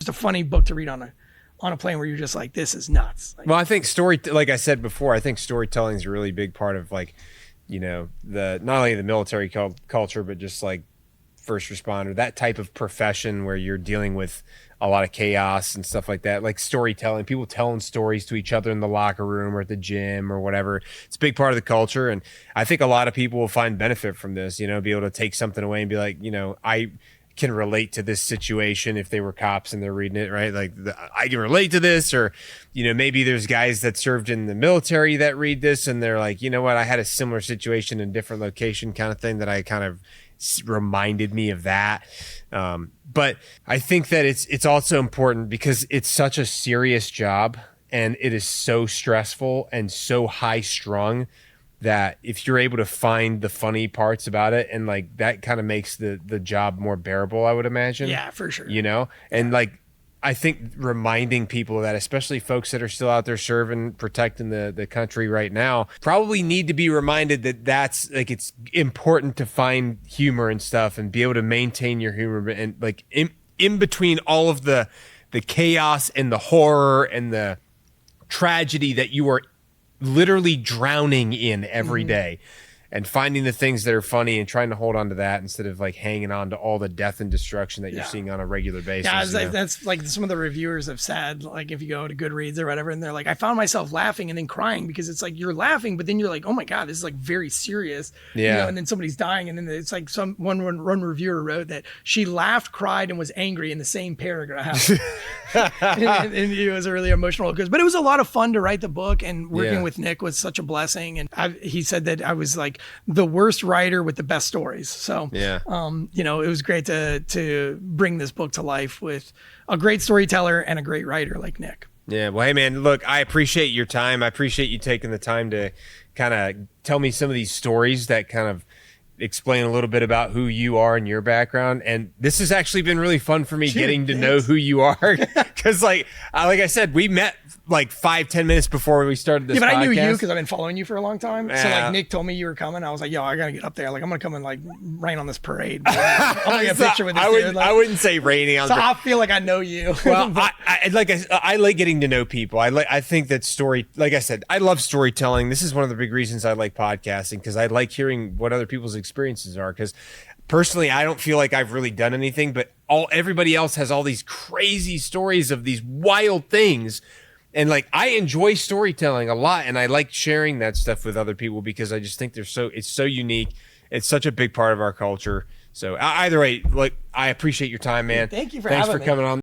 just a funny book to read on a plane where you're just like, this is nuts. Like, well, I think like I said before, I think storytelling is a really big part of like, the not only the military culture, but just like first responder, that type of profession where you're dealing with a lot of chaos and stuff like that, like storytelling, people telling stories to each other in the locker room or at the gym or whatever. It's a big part of the culture. And I think a lot of people will find benefit from this, be able to take something away and be like, I can relate to this situation if they were cops and they're reading it, right? Like I can relate to this, or, maybe there's guys that served in the military that read this and they're like, you know what, I had a similar situation in a different location kind of thing that I kind of reminded me of that. But I think that it's also important because it's such a serious job and it is so stressful and so high strung that if you're able to find the funny parts about it, and like that kind of makes the job more bearable, I would imagine. Yeah, for sure. And like, I think reminding people of that, especially folks that are still out there serving, protecting the country right now, probably need to be reminded that that's like, it's important to find humor and stuff and be able to maintain your humor. And like in between all of the chaos and the horror and the tragedy that you are literally drowning in every day, and finding the things that are funny and trying to hold on to that instead of like hanging on to all the death and destruction that you're seeing on a regular basis. Yeah, that's like some of the reviewers have said, like if you go to Goodreads or whatever, and they're like, I found myself laughing and then crying because it's like you're laughing, but then you're like, oh my God, this is like very serious. Yeah. And then somebody's dying, and then it's like one reviewer wrote that she laughed, cried, and was angry in the same paragraph. and it was a really emotional, but it was a lot of fun to write the book, and working with Nick was such a blessing. And he said that I was like the worst writer with the best stories. So, it was great to bring this book to life with a great storyteller and a great writer like Nick. Yeah. Well, hey man, look, I appreciate your time. I appreciate you taking the time to kind of tell me some of these stories that kind of explain a little bit about who you are and your background. And this has actually been really fun for me getting to know who you are. Cause like I said, we met like 5-10 minutes before we started this podcast. I knew you because I've been following you for a long time. So like Nick told me you were coming. I was like, yo, I gotta get up there. Like I'm gonna come and like rain on this parade. I'm gonna get a picture with this dude. I wouldn't say raining on. So I feel like I know you. Well, I like getting to know people. I think that like I said, I love storytelling. This is one of the big reasons I like podcasting, because I like hearing what other people's experiences are. Because personally, I don't feel like I've really done anything, but everybody else has all these crazy stories of these wild things. And like, I enjoy storytelling a lot, and I like sharing that stuff with other people because I just think it's so unique. It's such a big part of our culture. So either way, like, I appreciate your time, man. Thank you for having me. Thanks for coming on.